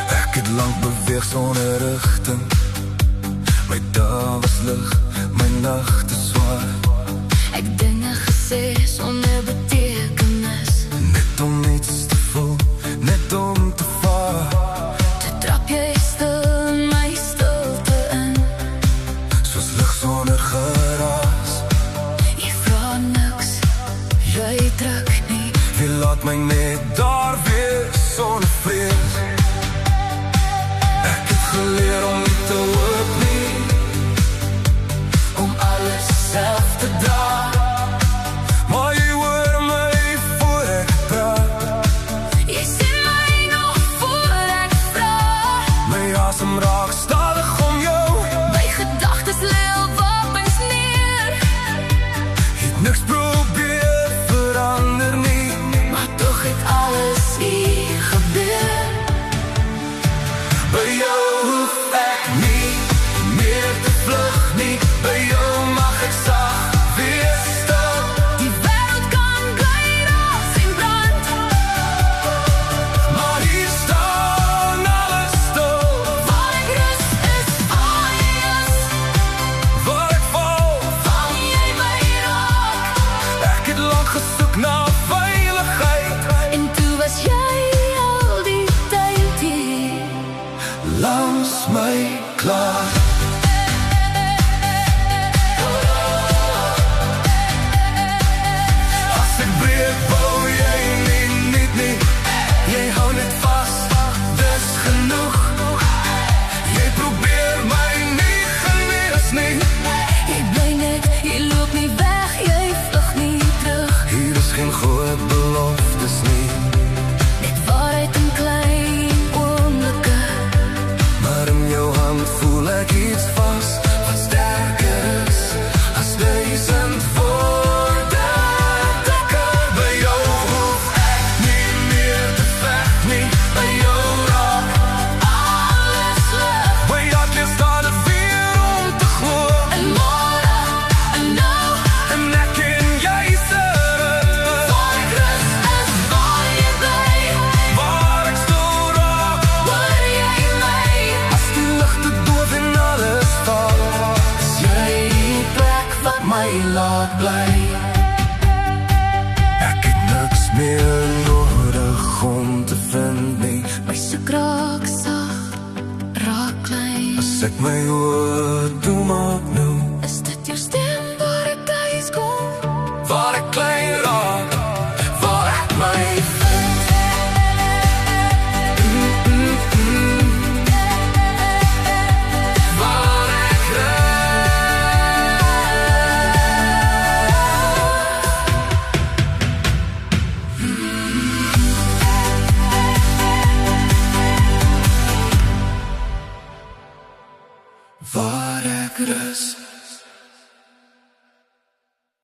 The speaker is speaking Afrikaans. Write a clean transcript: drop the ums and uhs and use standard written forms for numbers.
Ek het lang beweeg sonder rigting. My dae was lig, my nagte swaar. Ek dinge gesê sonder betekenis. Net om iets te voel, net om te vaar. Toe trap jy stil in my stilte in. Soos lig sonder geraas. Jy vra niks, jy druk nie. Wie laat my net daar wees sonder vrees. Ek het geleer om nie te hoop nie, om alles self te dra. Maar jy hoor my voor ek praat. Jy sien my nog voor ek vraag. My asem raak stadig om jou. My gedagtes lê al wapens neer. Jy het niks probeer verander nie, Maar tog het alles hier gebeur. by jou hoef ek nie meer te vlug nie. By jou mag ek sag wees stil. Die wêreld kan bly raak sien brand. Maar hier staan alles stil. Waar ek rus is waar jy is. Waar ek val, Vang jy my raak. ek het lang gesoek na veiligheid. En toe was jy al die tyd hier. Langs my klaar. As ek breek, bou jy nie. Jy hou net vas, dis genoeg. Jy probeer my nie genees nie. Jy bly net, jy loop nie weg, jy vlug nie terug. Hier is geen groot beloftes nie, Net waarheid in klein oomblikke. maar in jou hand voel ek iets vas, wat sterker is as 1000 woorde. Dikker by jou hoef ek nie meer te veg nie. By jou raak Alles lig. my hart weer staan er weer om te glo. En môre, en nou, En ek en jy se ritme, waar ek rus is waar jy bly. waar ek stil raak. Hoor jy my? As die ligte doof en alles val, is jy die plek wat my laat bly. Ek het niks meer nodig om te vind nie. My soek raak sag, raak klein. As ek my hoor, doe maak nou, Is dit jou stem waar ek thuis kom? waar ek klein raak, waar ek my vind. Waar ek rus. Waar ek rus.